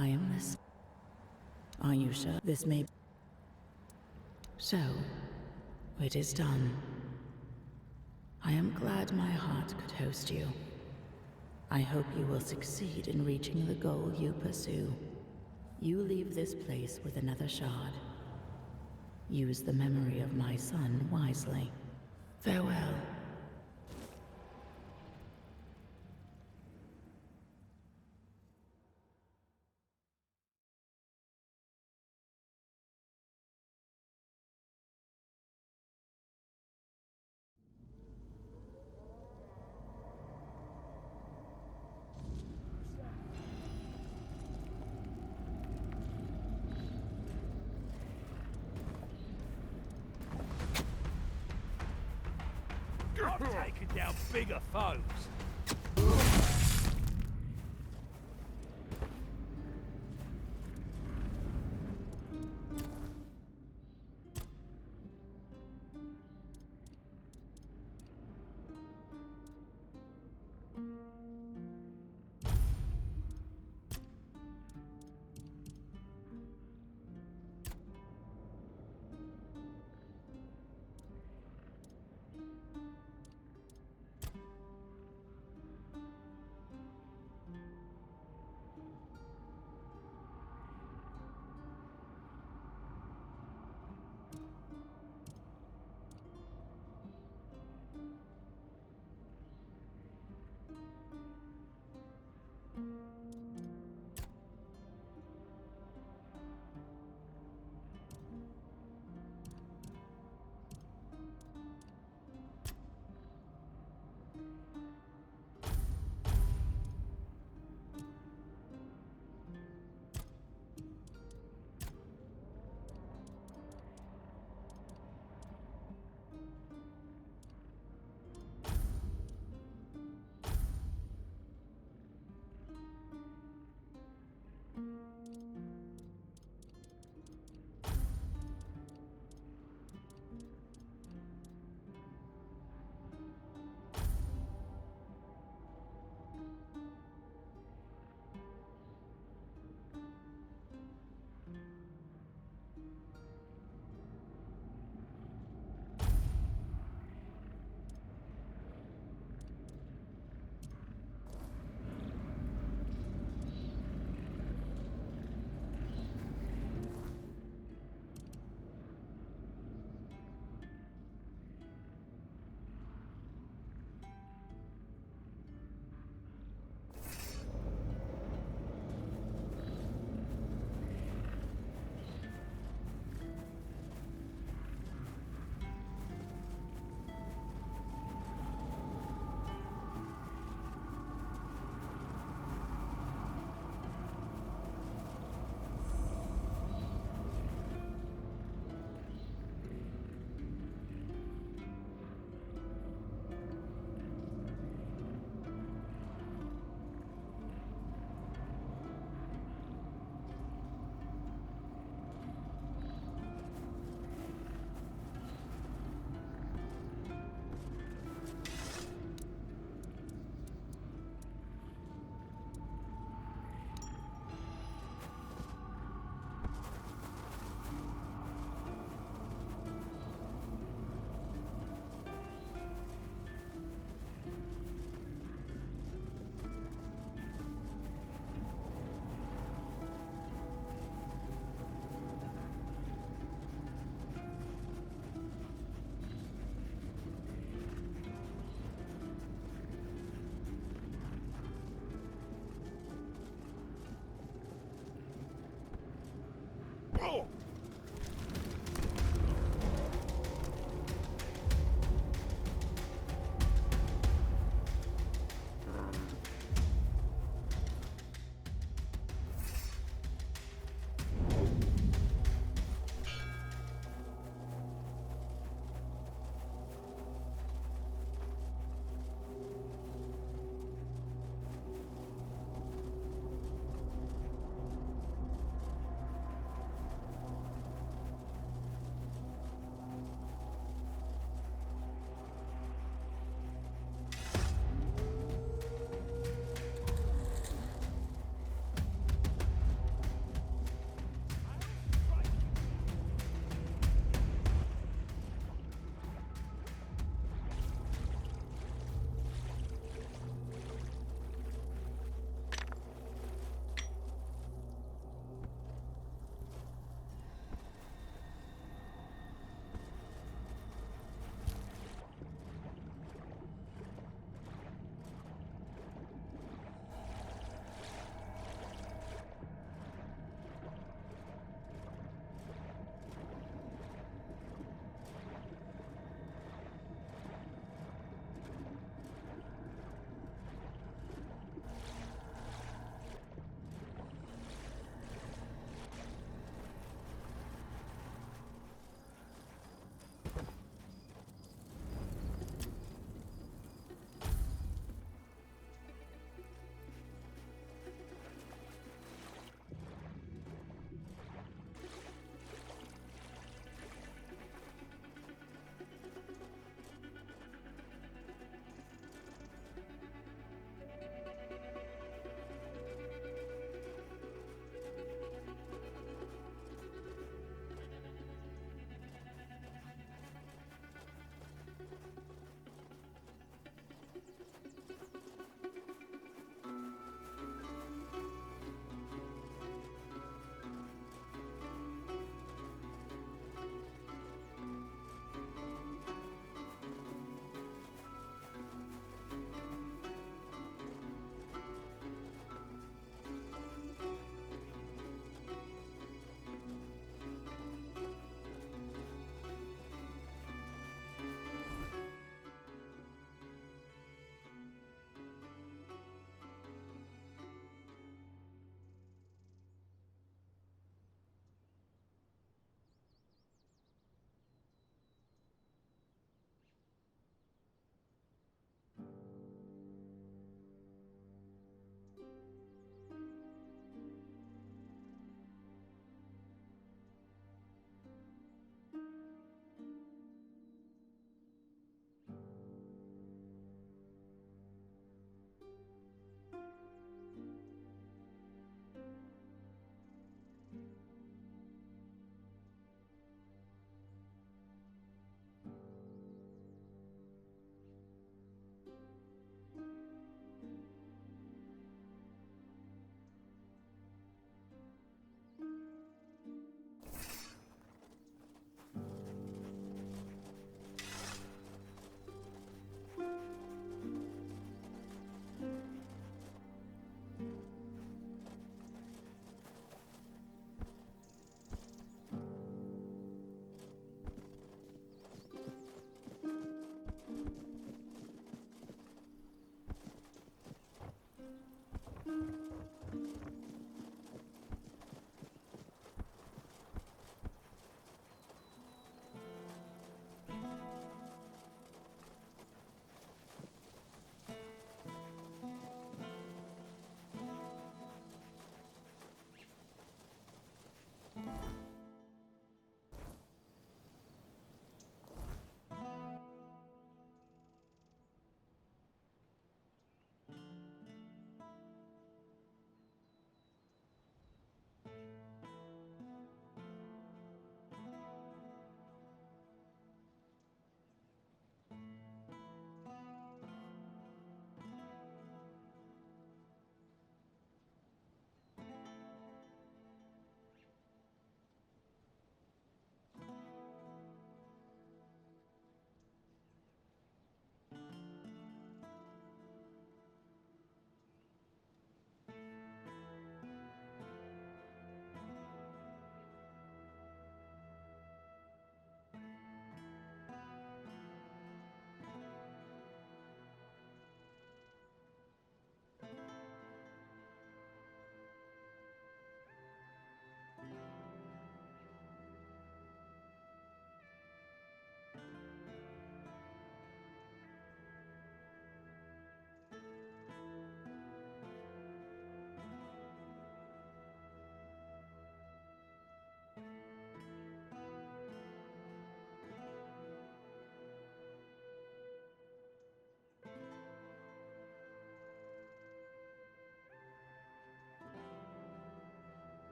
I am this. Are you sure this may... So, it is done. I am glad my heart could host you. I hope you will succeed in reaching the goal you pursue. You leave this place with another shard. Use the memory of my son wisely. Farewell. I've taken down bigger foes.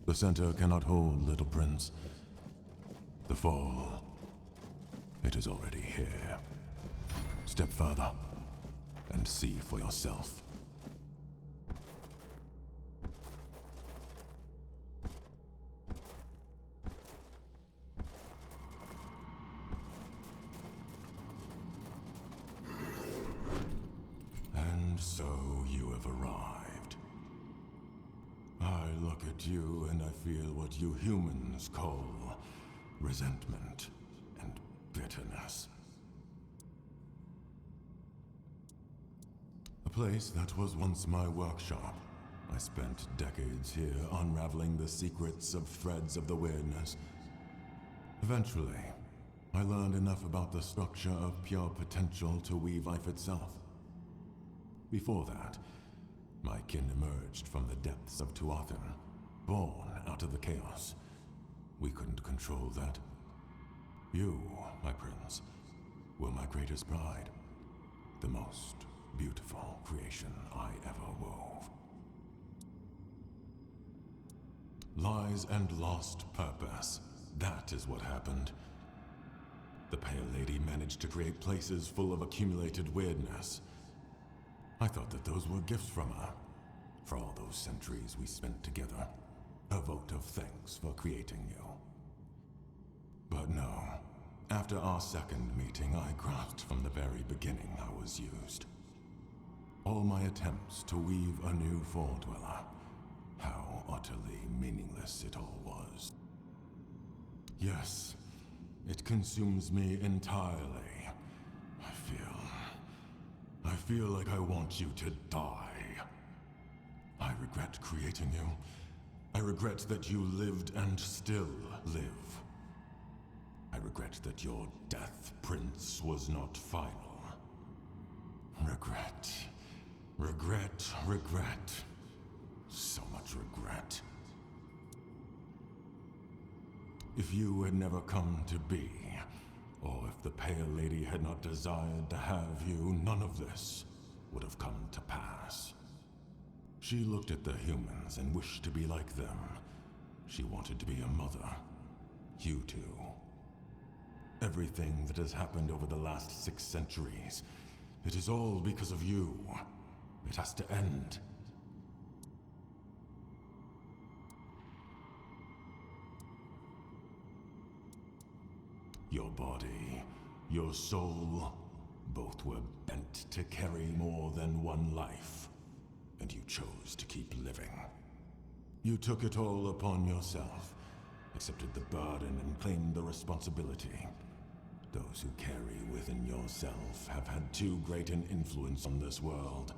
The center cannot hold, little prince. The fall, it is already here. Step further, and see for yourself. And so you have arrived. I look at you and I feel what you humans call resentment and bitterness. A place that was once my workshop. I spent decades here unraveling the secrets of threads of the weirdness. Eventually, I learned enough about the structure of pure potential to weave life itself. Before that, my kin emerged from the depths of Tuathan, born out of the chaos. We couldn't control that. You, my prince, were my greatest pride. The most beautiful creation I ever wove. Lies and lost purpose. That is what happened. The Pale Lady managed to create places full of accumulated weirdness. I thought that those were gifts from her, for all those centuries we spent together. A vote of thanks for creating you. But no. After our second meeting, I grasped from the very beginning I was used. All my attempts to weave a new Foredweller, how utterly meaningless it all was. Yes, it consumes me entirely. I feel like I want you to die. I regret creating you. I regret that you lived and still live. I regret that your death, Prince, was not final. Regret. Regret. Regret. So much regret. If you had never come to be, or if the Pale Lady had not desired to have you, none of this would have come to pass. She looked at the humans and wished to be like them. She wanted to be a mother. You too. Everything that has happened over the last 6 centuries, it is all because of you. It has to end. Your body, your soul, both were bent to carry more than one life, and you chose to keep living. You took it all upon yourself, accepted the burden and claimed the responsibility. Those who carry within yourself have had too great an influence on this world,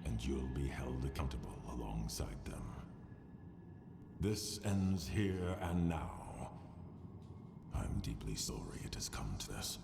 and you'll be held accountable alongside them. This ends here and now. I'm deeply sorry it has come to this.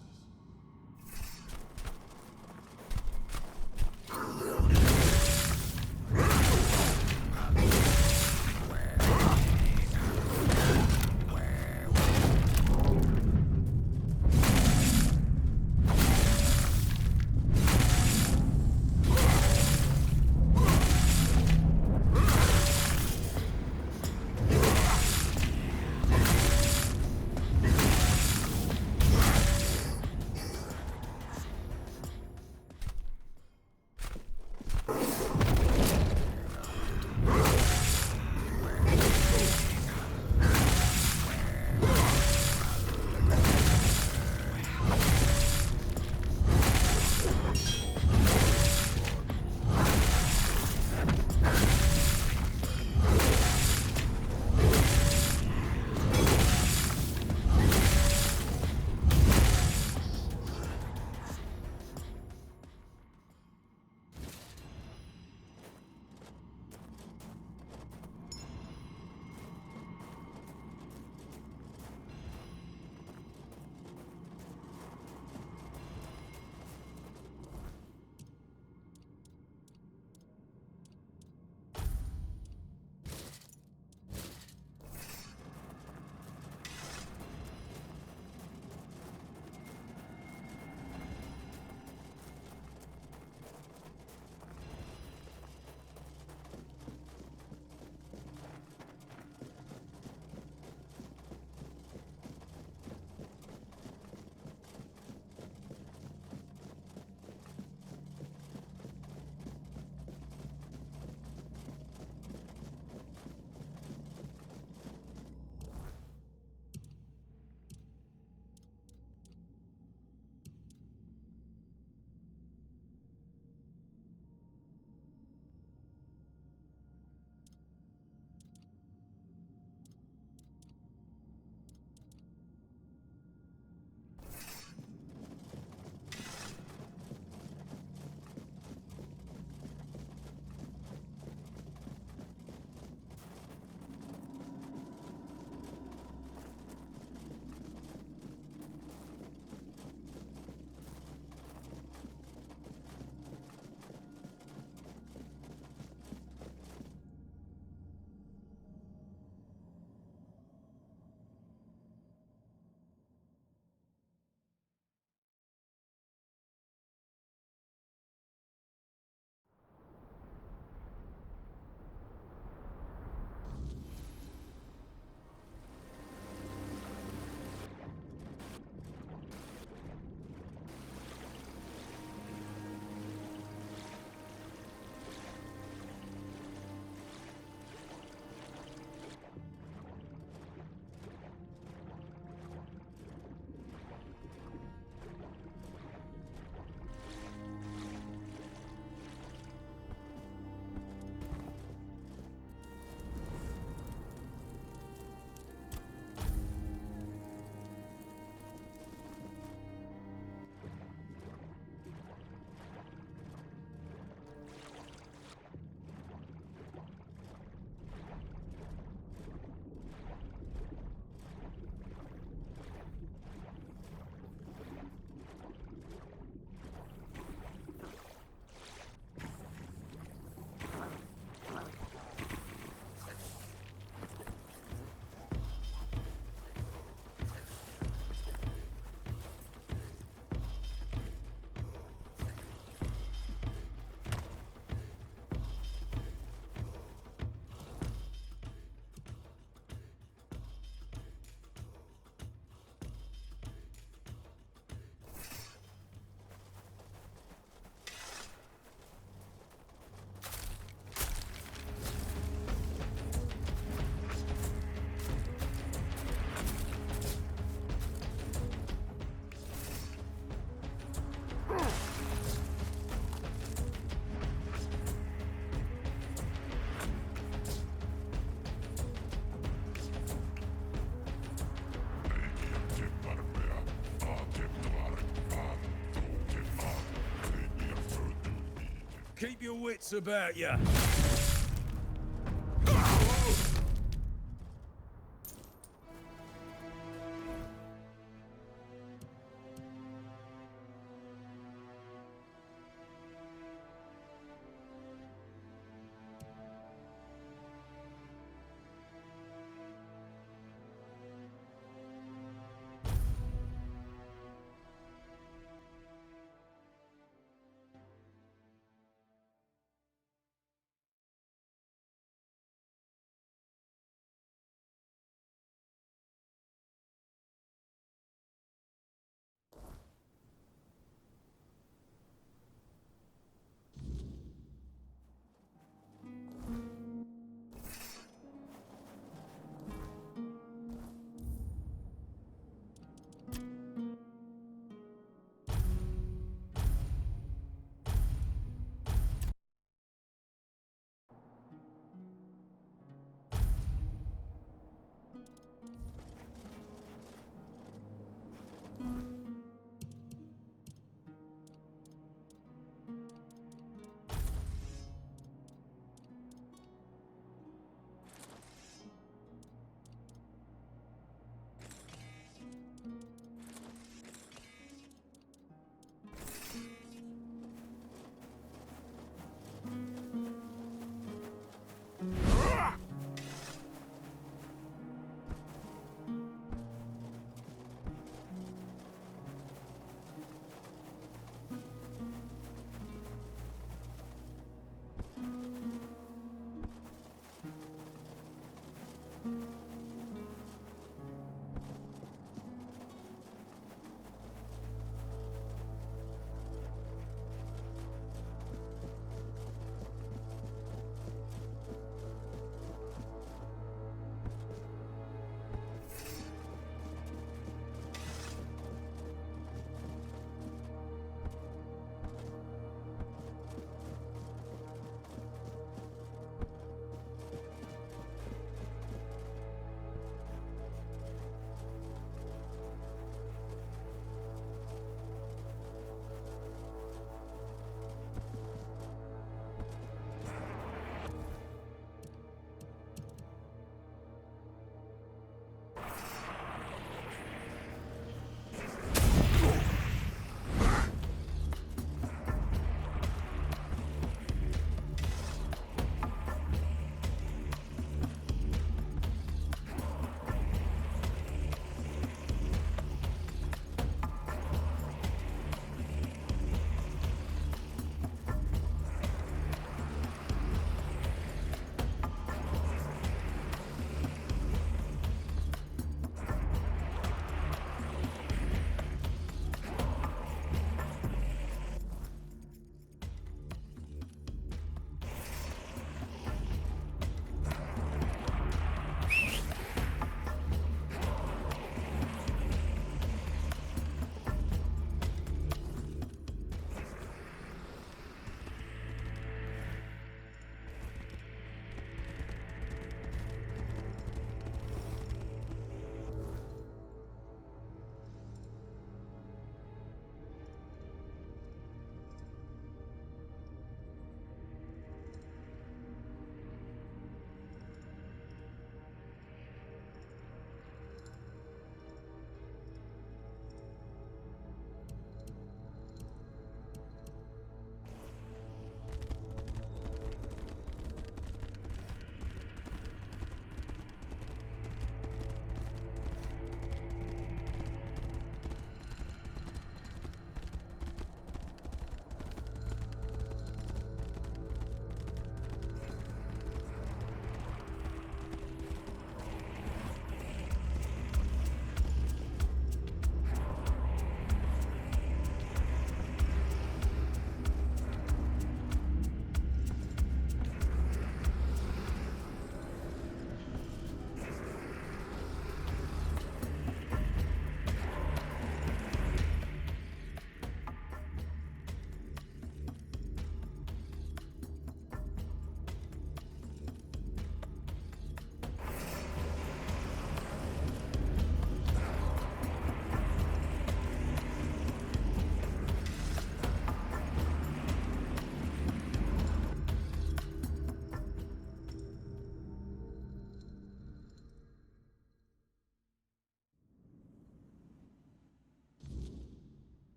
Keep your wits about you.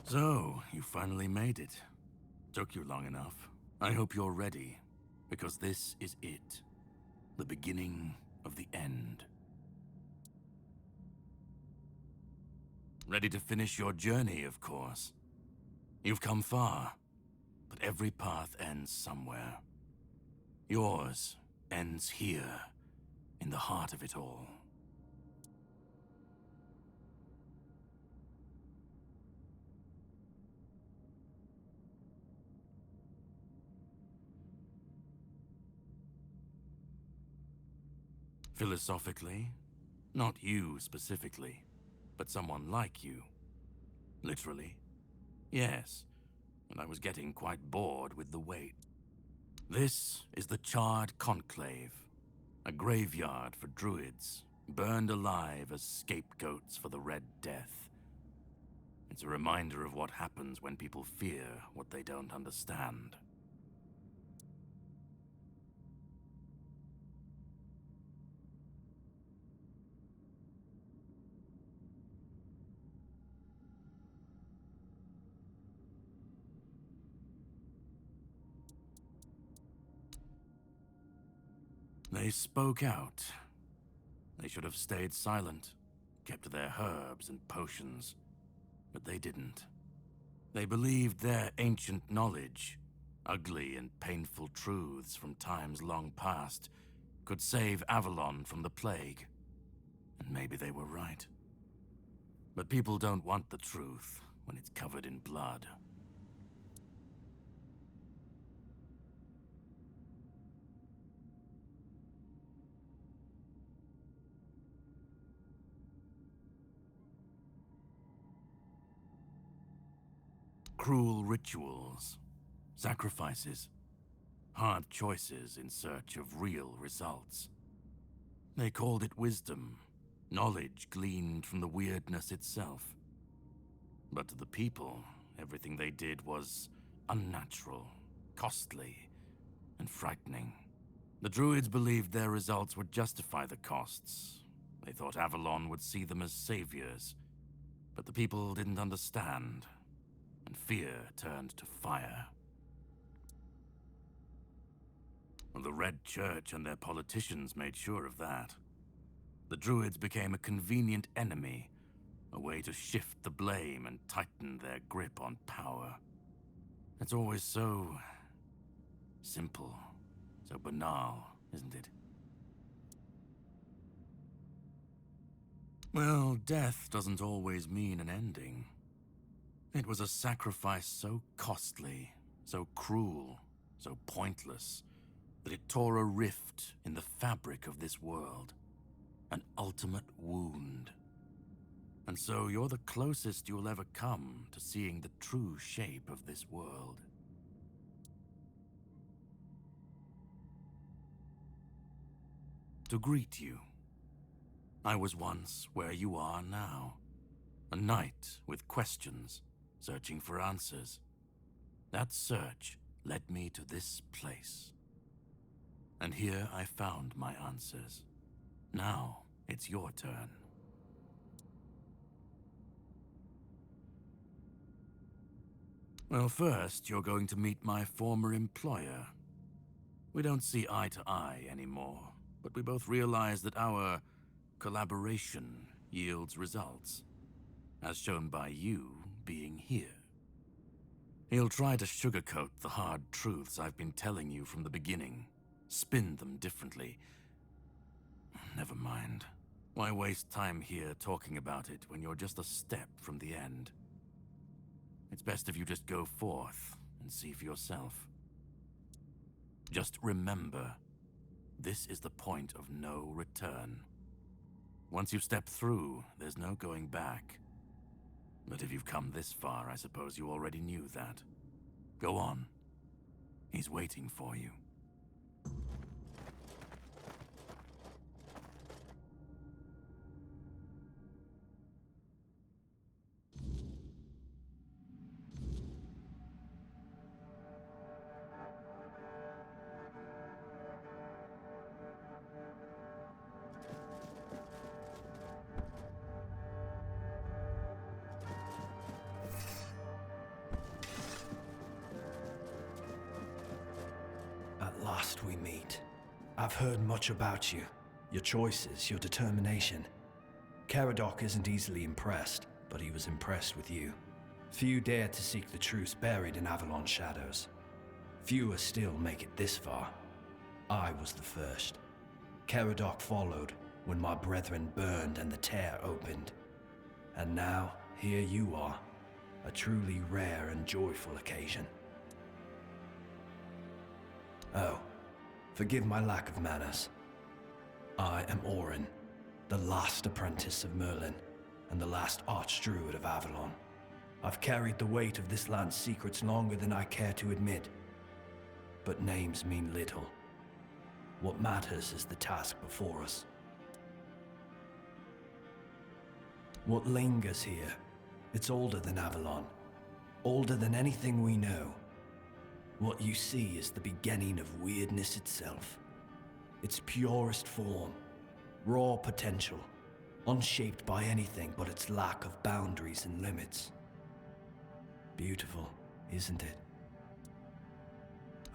So, you finally made it. Took you long enough. I hope you're ready, because this is it. The beginning of the end. Ready to finish your journey, of course. You've come far, but every path ends somewhere. Yours ends here, in the heart of it all. Philosophically, not you specifically, but someone like you. Literally, yes, and I was getting quite bored with the wait. This is the Charred Conclave, a graveyard for druids, burned alive as scapegoats for the Red Death. It's a reminder of what happens when people fear what they don't understand. They spoke out. They should have stayed silent, kept to their herbs and potions, but they didn't. They believed their ancient knowledge, ugly and painful truths from times long past, could save Avalon from the plague. And maybe they were right. But people don't want the truth when it's covered in blood. Cruel rituals, sacrifices, hard choices in search of real results. They called it wisdom, knowledge gleaned from the weirdness itself. But to the people, everything they did was unnatural, costly, and frightening. The druids believed their results would justify the costs. They thought Avalon would see them as saviors. But the people didn't understand, and fear turned to fire. Well, the Red Church and their politicians made sure of that. The druids became a convenient enemy, a way to shift the blame and tighten their grip on power. It's always so simple, so banal, isn't it? Well, death doesn't always mean an ending. It was a sacrifice so costly, so cruel, so pointless, that it tore a rift in the fabric of this world. An ultimate wound. And so you're the closest you'll ever come to seeing the true shape of this world. To greet you. I was once where you are now. A knight with questions, searching for answers. That search led me to this place. And here I found my answers. Now it's your turn. Well, first, you're going to meet my former employer. We don't see eye to eye anymore, but we both realize that our collaboration yields results, as shown by you being here. He'll try to sugarcoat the hard truths I've been telling you from the beginning, spin them differently. Never mind. Why waste time here talking about it when you're just a step from the end? It's best if you just go forth and see for yourself. Just remember, this is the point of no return. Once you've stepped through, there's no going back. But if you've come this far, I suppose you already knew that. Go on. He's waiting for you. last we meet. I've heard much about you. Your choices, your determination. Caradoc isn't easily impressed, but he was impressed with you. Few dare to seek the truth buried in Avalon's shadows. Fewer still make it this far. I was the first. Caradoc followed when my brethren burned and the tear opened. And now, here you are. A truly rare and joyful occasion. Oh, forgive my lack of manners. I am Orin, the last apprentice of Merlin, and the last archdruid of Avalon. I've carried the weight of this land's secrets longer than I care to admit. But names mean little. What matters is the task before us. What lingers here, it's older than Avalon. Older than anything we know. What you see is the beginning of weirdness itself. Its purest form, raw potential, unshaped by anything but its lack of boundaries and limits. Beautiful, isn't it?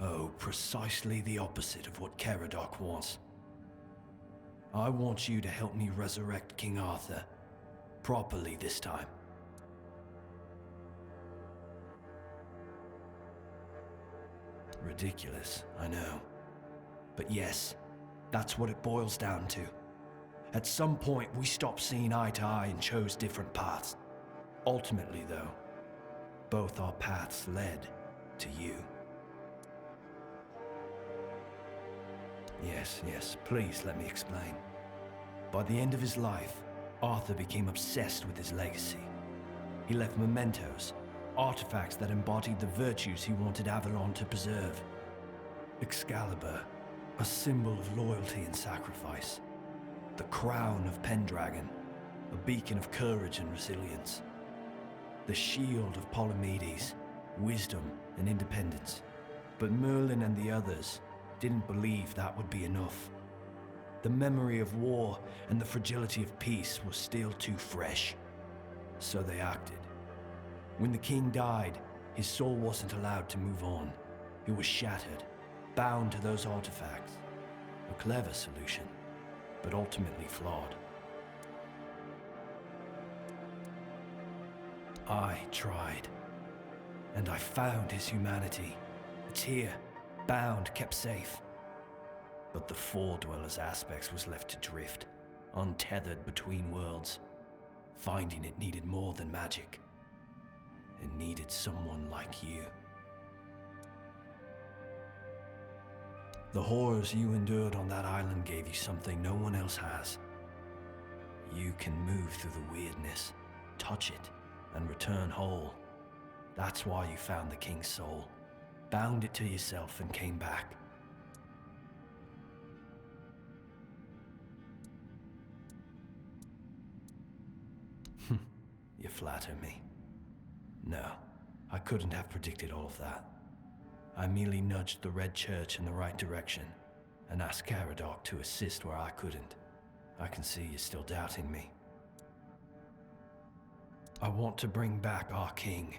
Oh, precisely the opposite of what Caradoc wants. I want you to help me resurrect King Arthur. Properly this time. Ridiculous, I know. But yes, that's what it boils down to. At some point, we stopped seeing eye to eye and chose different paths. Ultimately, though, both our paths led to you. Yes, please let me explain. By the end of his life, Arthur became obsessed with his legacy. He left mementos, artifacts that embodied the virtues he wanted Avalon to preserve. Excalibur, a symbol of loyalty and sacrifice. The crown of Pendragon, a beacon of courage and resilience. The shield of Polymedes, wisdom and independence. But Merlin and the others didn't believe that would be enough. The memory of war and the fragility of peace was still too fresh. So they acted. When the king died, his soul wasn't allowed to move on. It was shattered, bound to those artifacts. A clever solution, but ultimately flawed. I tried, and I found his humanity. It's here, bound, kept safe. But the Four Dwellers aspects was left to drift, untethered between worlds. Finding it needed more than magic. It needed someone like you. The horrors you endured on that island gave you something no one else has. You can move through the weirdness, touch it, and return whole. That's why you found the King's soul, bound it to yourself, and came back. You flatter me. No, I couldn't have predicted all of that. I merely nudged the Red Church in the right direction and asked Caradoc to assist where I couldn't. I can see you're still doubting me. I want to bring back our king,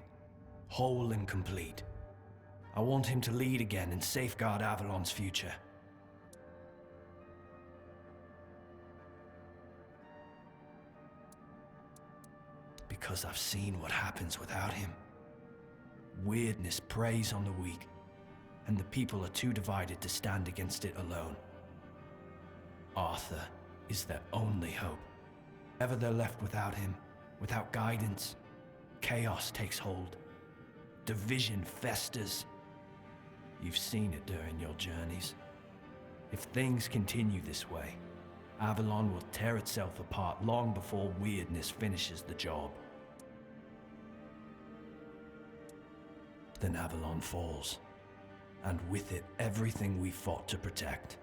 whole and complete. I want him to lead again and safeguard Avalon's future. Because I've seen what happens without him. Weirdness preys on the weak, and the people are too divided to stand against it alone. Arthur is their only hope. Ever they're left without him, without guidance, chaos takes hold. Division festers. You've seen it during your journeys. If things continue this way, Avalon will tear itself apart long before weirdness finishes the job. Then Avalon falls, and with it everything we fought to protect.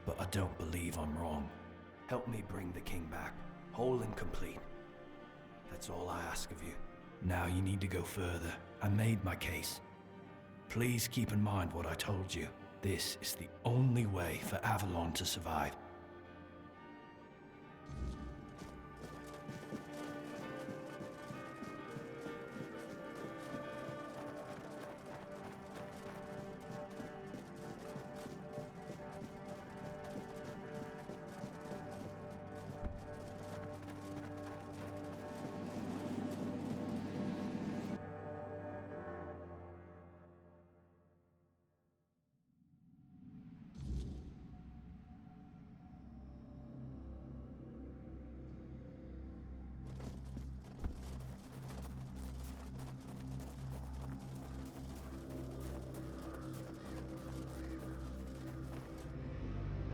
But I don't believe I'm wrong. Help me bring the king back, whole and complete. That's all I ask of you. Now you need to go further. I made my case. Please keep in mind what I told you. This is the only way for Avalon to survive.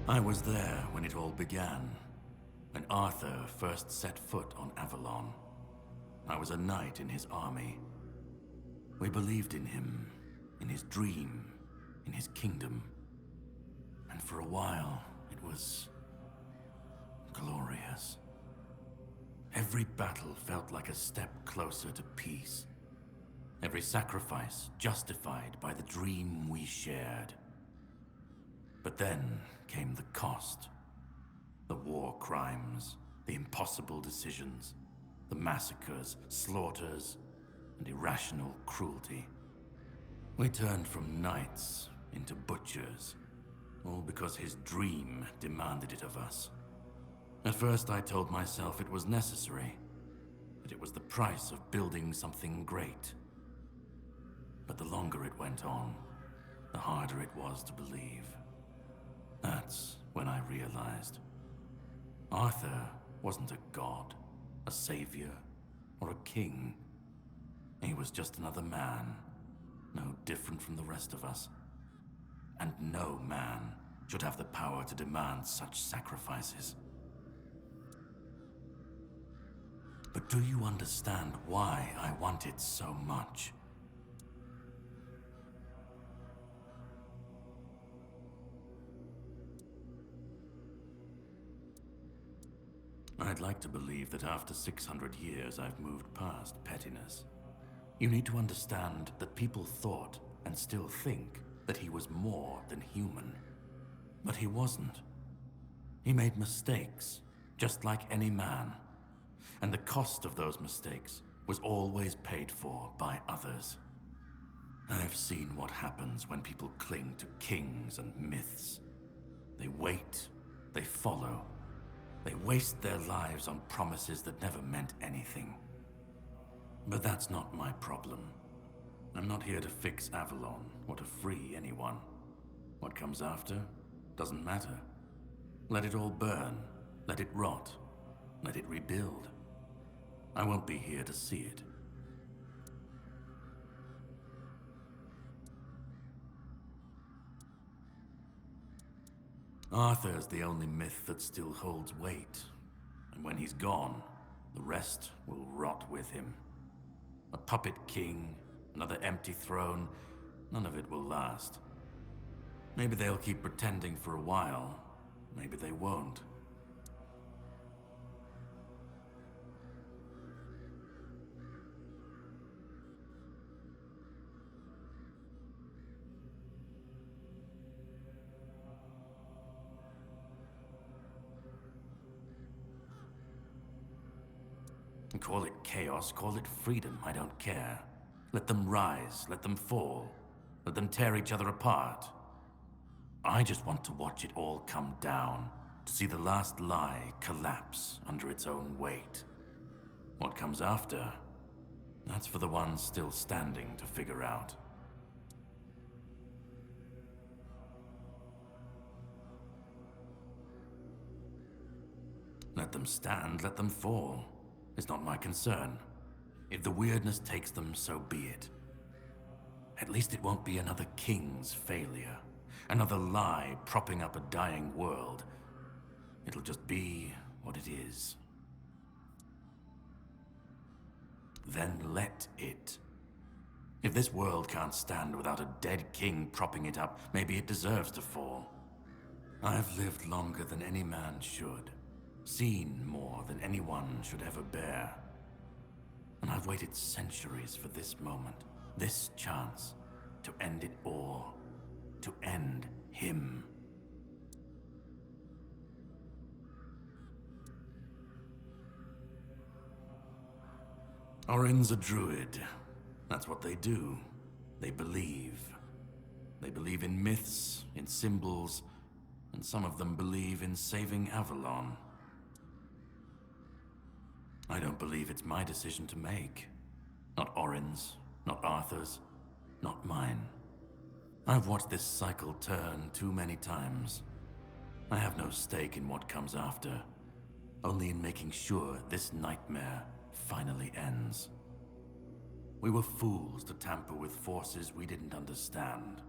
I was there when it all began, when Arthur first set foot on Avalon. I was a knight in his army. We believed in him, in his dream, in his kingdom. And for a while, it was glorious. Every battle felt like a step closer to peace. Every sacrifice justified by the dream we shared. But then came the cost. The war crimes, the impossible decisions, the massacres, slaughters, and irrational cruelty. We turned from knights into butchers, all because his dream demanded it of us. At first I told myself it was necessary, that it was the price of building something great. But the longer it went on, the harder it was to believe. That's when I realized Arthur wasn't a god, a savior, or a king. He was just another man, no different from the rest of us. And no man should have the power to demand such sacrifices. But do you understand why I want it so much? I'd like to believe that after 600 years I've moved past pettiness. You need to understand that people thought, and still think, that he was more than human. But he wasn't. He made mistakes, just like any man. And the cost of those mistakes was always paid for by others. I've seen what happens when people cling to kings and myths. They wait, they follow. They waste their lives on promises that never meant anything. But that's not my problem. I'm not here to fix Avalon or to free anyone. What comes after doesn't matter. Let it all burn. Let it rot. Let it rebuild. I won't be here to see it. Arthur's the only myth that still holds weight. And when he's gone, the rest will rot with him. A puppet king, another empty throne, none of it will last. Maybe they'll keep pretending for a while. Maybe they won't. Call it chaos, call it freedom, I don't care. Let them rise, let them fall, let them tear each other apart. I just want to watch it all come down, to see the last lie collapse under its own weight. What comes after? That's for the ones still standing to figure out. Let them stand, let them fall. It's not my concern. If the weirdness takes them, so be it. At least it won't be another king's failure. Another lie propping up a dying world. It'll just be what it is. Then let it. If this world can't stand without a dead king propping it up, maybe it deserves to fall. I've lived longer than any man should. Seen more than anyone should ever bear. And I've waited centuries for this moment, this chance, to end it all, to end him. Orin's a druid. That's what they do. They believe. They believe in myths, in symbols, and some of them believe in saving Avalon. I don't believe it's my decision to make. Not Orin's, not Arthur's, not mine. I've watched this cycle turn too many times. I have no stake in what comes after, only in making sure this nightmare finally ends. We were fools to tamper with forces we didn't understand,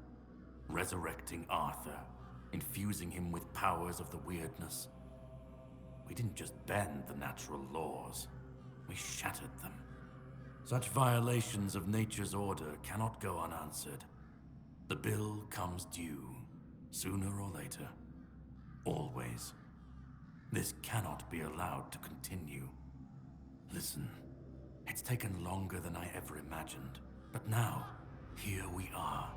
resurrecting Arthur infusing him with powers of the weirdness. We didn't just bend the natural laws, we shattered them. Such violations of nature's order cannot go unanswered. The bill comes due, sooner or later. Always. This cannot be allowed to continue. Listen, it's taken longer than I ever imagined, but now, here we are.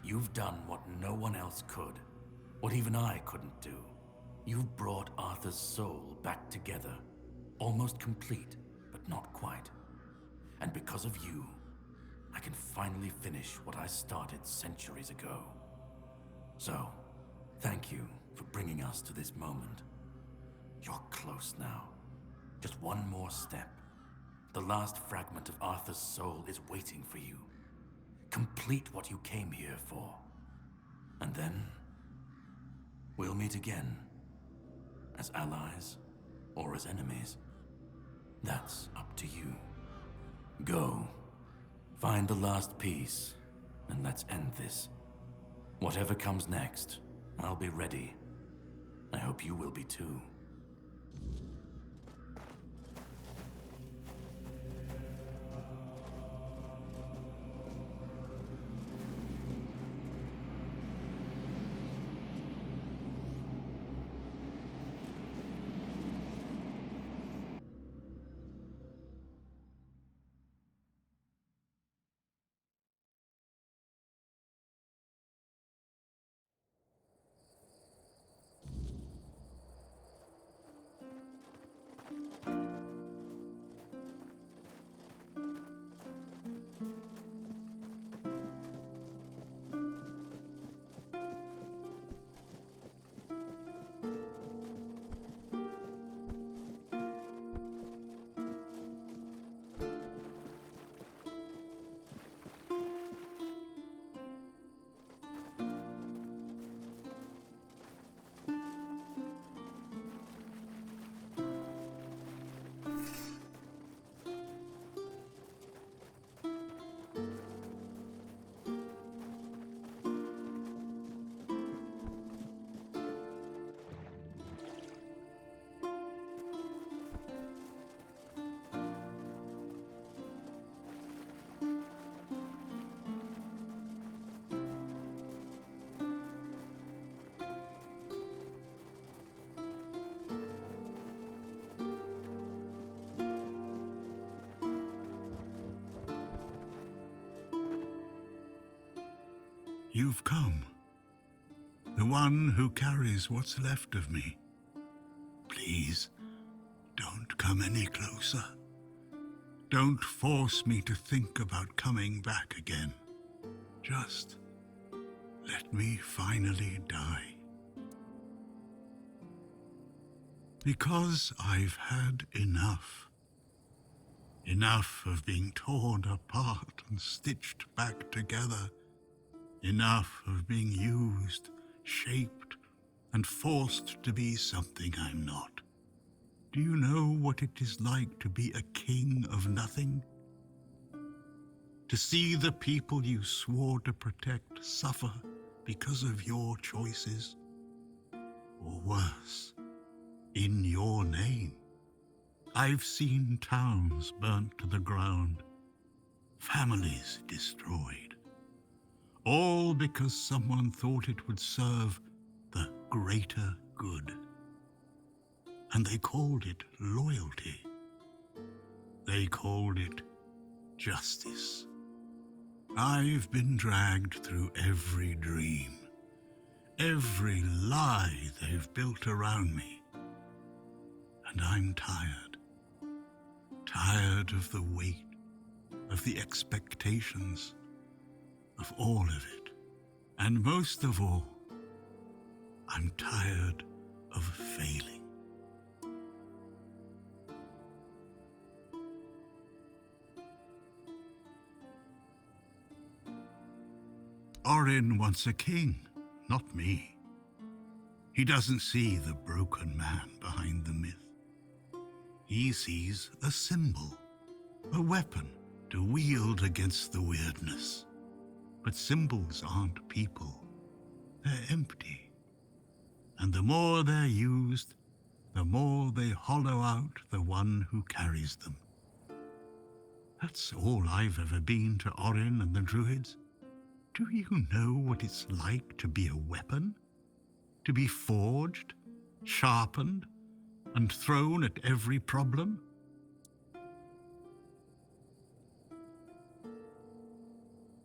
You've done what no one else could, what even I couldn't do. You've brought Arthur's soul back together, almost complete, but not quite. And because of you, I can finally finish what I started centuries ago. So, thank you for bringing us to this moment. You're close now. Just one more step. The last fragment of Arthur's soul is waiting for you. Complete what you came here for. And then, we'll meet again. As allies, or as enemies. That's up to you. Go. Find the last piece, and let's end this. Whatever comes next, I'll be ready. I hope you will be too. You've come. The one who carries what's left of me. Please, don't come any closer. Don't force me to think about coming back again. Just let me finally die. Because I've had enough. Enough of being torn apart and stitched back together. Enough of being used, shaped, and forced to be something I'm not. Do you know what it is like to be a king of nothing? To see the people you swore to protect suffer because of your choices? Or worse, in your name. I've seen towns burnt to the ground, families destroyed. All because someone thought it would serve the greater good. And they called it loyalty. They called it justice. I've been dragged through every dream, every lie they've built around me. And I'm tired. Tired of the weight, of the expectations, of all of it. And most of all, I'm tired of failing. Orin wants a king, not me. He doesn't see the broken man behind the myth. He sees a symbol, a weapon to wield against the weirdness. But symbols aren't people. They're empty. And the more they're used, the more they hollow out the one who carries them. That's all I've ever been to Orin and the Druids. Do you know what it's like to be a weapon? To be forged, sharpened, and thrown at every problem?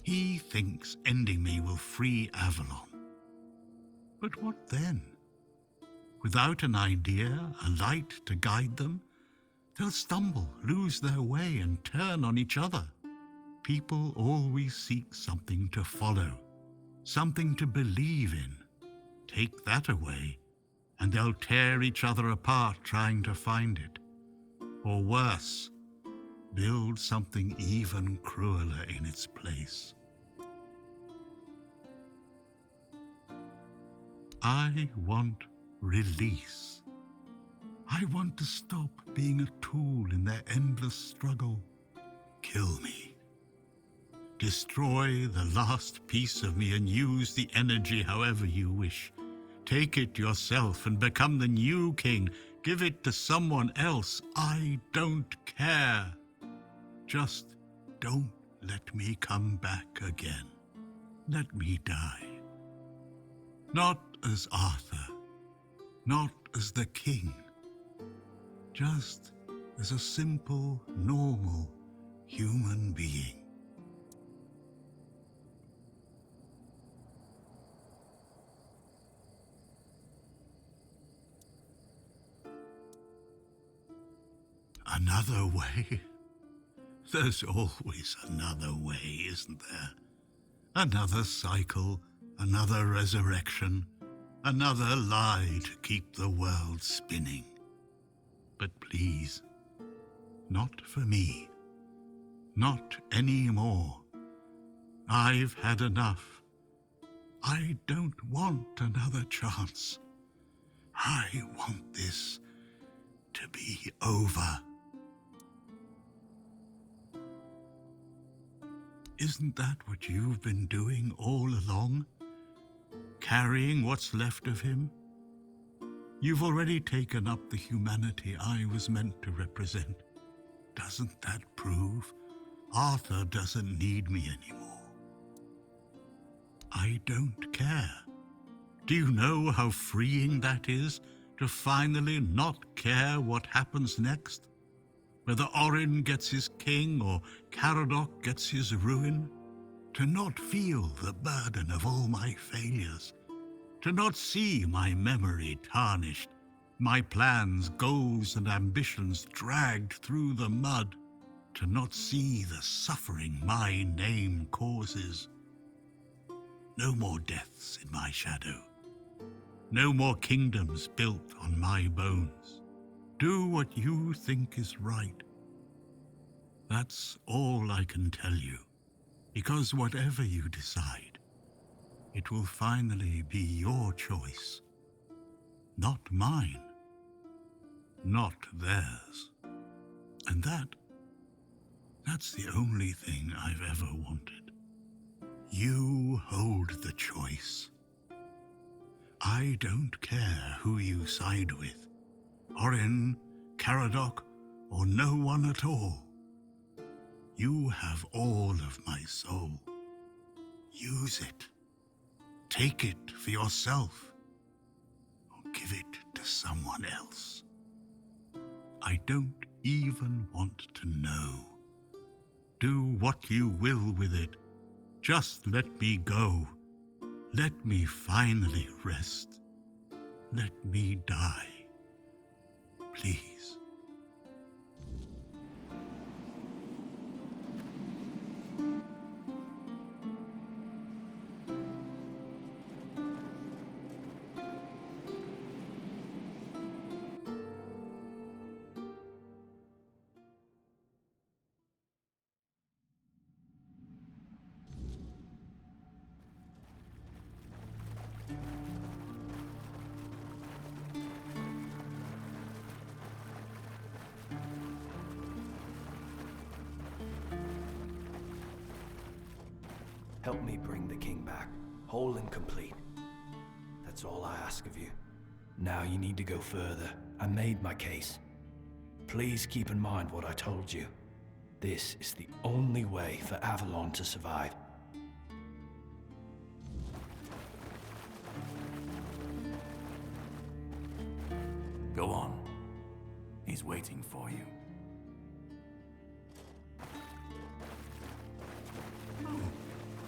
He thinks ending me will free Avalon. But what then? Without an idea, a light to guide them, they'll stumble, lose their way, and turn on each other. People always seek something to follow, something to believe in. Take that away, and they'll tear each other apart trying to find it. Or worse, build something even crueler in its place. I want release. I want to stop being a tool in their endless struggle. Kill me. Destroy the last piece of me and use the energy however you wish. Take it yourself and become the new king. Give it to someone else. I don't care. Just don't let me come back again. Let me die. Not as Arthur, not as the king, just as a simple, normal human being. Another way? There's always another way, isn't there? Another cycle, another resurrection, another lie to keep the world spinning. But please, not for me. Not anymore. I've had enough. I don't want another chance. I want this to be over. Isn't that what you've been doing all along? Carrying what's left of him? You've already taken up the humanity I was meant to represent. Doesn't that prove Arthur doesn't need me anymore? I don't care. Do you know how freeing that is, to finally not care what happens next? Whether Orin gets his king or Caradoc gets his ruin? To not feel the burden of all my failures? To not see my memory tarnished, my plans, goals, and ambitions dragged through the mud? To not see the suffering my name causes? No more deaths in my shadow. No more kingdoms built on my bones. Do what you think is right. That's all I can tell you, because whatever you decide, it will finally be your choice, not mine, not theirs. And that's the only thing I've ever wanted. You hold the choice. I don't care who you side with, Orin, Caradoc, or no one at all. You have all of my soul. Use it. Take it for yourself, or give it to someone else. I don't even want to know. Do what you will with it. Just let me go. Let me finally rest. Let me die. Please. Help me bring the king back, whole and complete. That's all I ask of you. Now you need to go further. I made my case. Please keep in mind what I told you. This is the only way for Avalon to survive. Go on. He's waiting for you.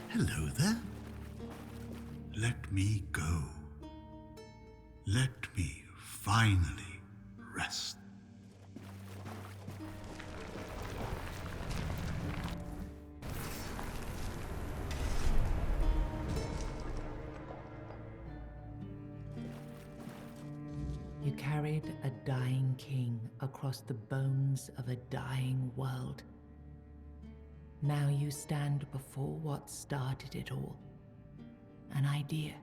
Hello there. Let me go. Let me finally rest. You carried a dying king across the bones of a dying world. Now you stand before what started it all. An idea.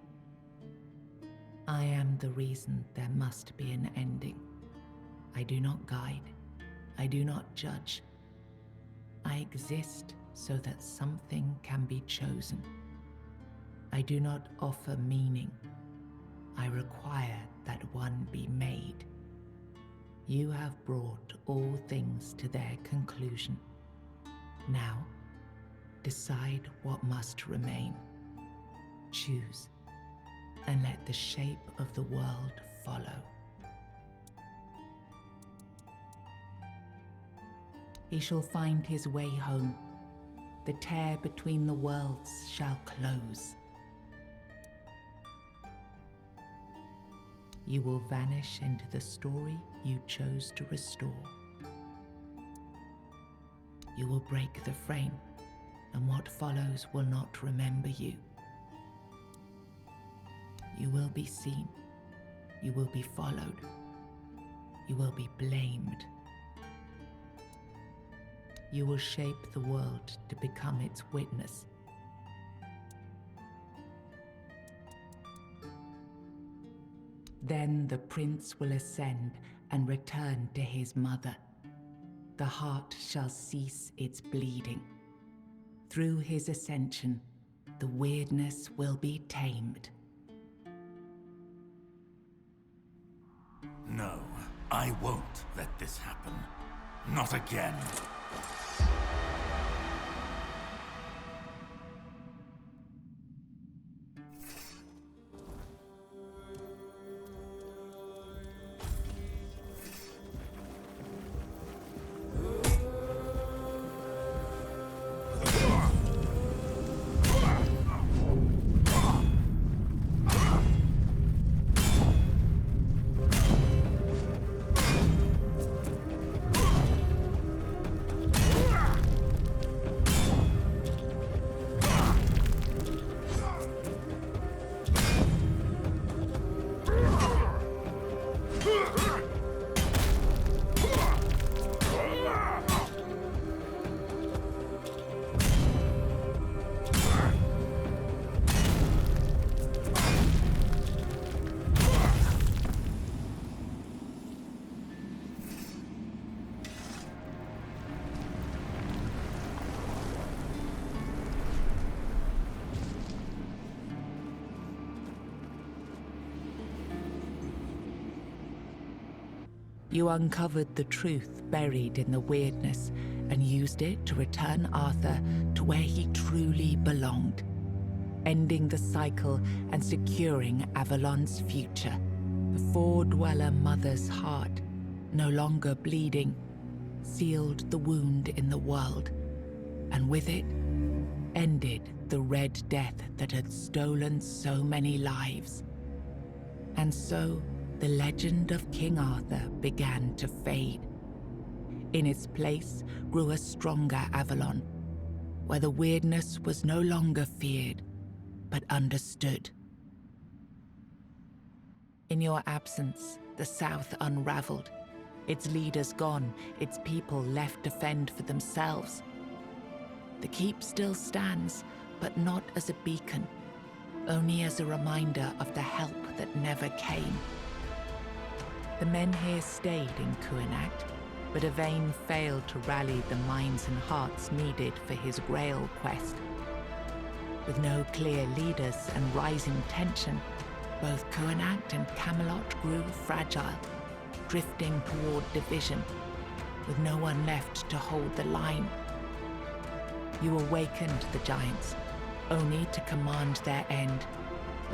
I am the reason there must be an ending. I do not guide. I do not judge. I exist so that something can be chosen. I do not offer meaning. I require that one be made. You have brought all things to their conclusion. Now, decide what must remain. Choose, and let the shape of the world follow. He shall find his way home. The tear between the worlds shall close. You will vanish into the story you chose to restore. You will break the frame, and what follows will not remember you. You will be seen. You will be followed. You will be blamed. You will shape the world to become its witness. Then the prince will ascend and return to his mother. The heart shall cease its bleeding. Through his ascension, the weirdness will be tamed. No, I won't let this happen. Not again. You uncovered the truth buried in the weirdness and used it to return Arthur to where he truly belonged, ending the cycle and securing Avalon's future. The Four-Dweller Mother's heart, no longer bleeding, sealed the wound in the world, and with it, ended the Red Death that had stolen so many lives. And so, the legend of King Arthur began to fade. In its place grew a stronger Avalon, where the weirdness was no longer feared, but understood. In your absence, the South unraveled, its leaders gone, its people left to fend for themselves. The keep still stands, but not as a beacon, only as a reminder of the help that never came. The men here stayed in Kuenacht, but Yvain failed to rally the minds and hearts needed for his Grail quest. With no clear leaders and rising tension, Both Kuanacht and Camelot grew fragile, drifting toward division, with no one left to hold the line. You awakened the giants, only to command their end,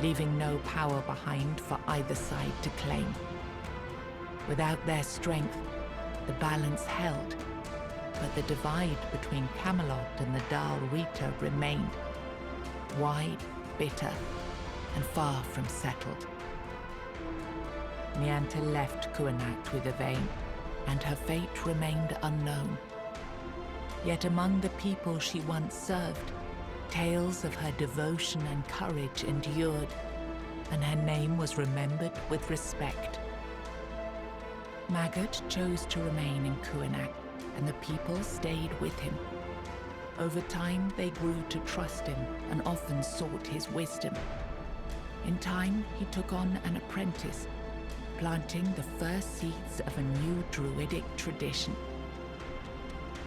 leaving no power behind for either side to claim. Without their strength, the balance held, but the divide between Camelot and the Dal Rita remained, wide, bitter, and far from settled. Nianta left Kuanacht with Yvain, and her fate remained unknown. Yet among the people she once served, tales of her devotion and courage endured, and her name was remembered with respect. Maggot chose to remain in Kuanacht, and the people stayed with him. Over time, they grew to trust him and often sought his wisdom. In time, he took on an apprentice, planting the first seeds of a new druidic tradition.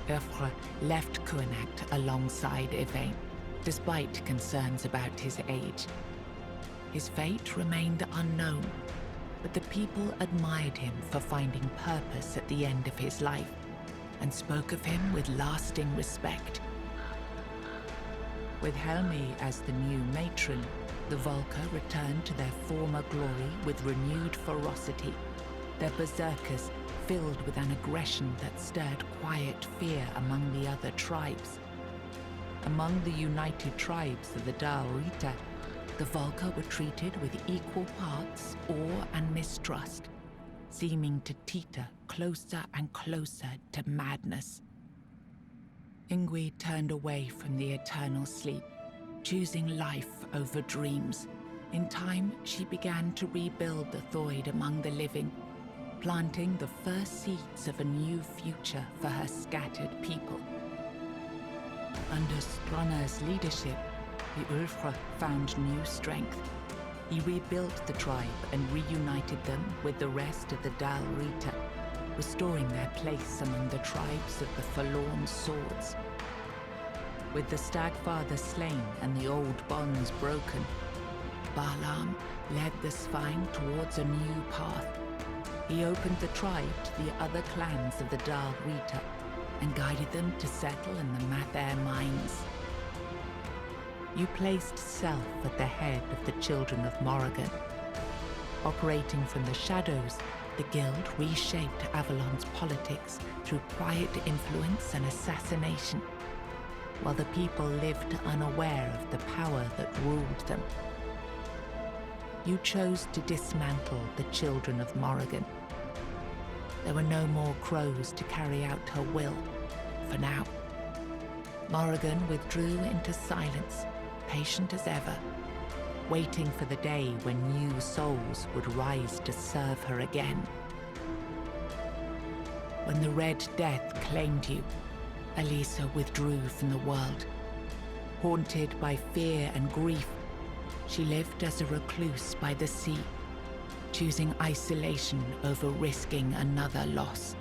Urfre left Kuanacht alongside Yvain, despite concerns about his age. His fate remained unknown, but the people admired him for finding purpose at the end of his life, and spoke of him with lasting respect. With Helmi as the new matron, the Volca returned to their former glory with renewed ferocity, their berserkers filled with an aggression that stirred quiet fear among the other tribes. Among the united tribes of the Dal Rita, the Volca were treated with equal parts awe and mistrust, seeming to teeter closer and closer to madness. Ingui turned away from the eternal sleep, choosing life over dreams. In time, she began to rebuild the Thoid among the living, planting the first seeds of a new future for her scattered people. Under Strana's leadership, the Ulfra found new strength. He rebuilt the tribe and reunited them with the rest of the Dal Rita, restoring their place among the tribes of the Forlorn Swords. With the Stagfather slain and the old bonds broken, Balaam led the Svine towards a new path. He opened the tribe to the other clans of the Dal Rita and guided them to settle in the Mather mines. You placed self at the head of the Children of Morrigan. Operating from the shadows, the Guild reshaped Avalon's politics through quiet influence and assassination, while the people lived unaware of the power that ruled them. You chose to dismantle the Children of Morrigan. There were no more crows to carry out her will, for now. Morrigan withdrew into silence, patient as ever, waiting for the day when new souls would rise to serve her again. When the Red Death claimed you, Elisa withdrew from the world. Haunted by fear and grief, she lived as a recluse by the sea, choosing isolation over risking another loss.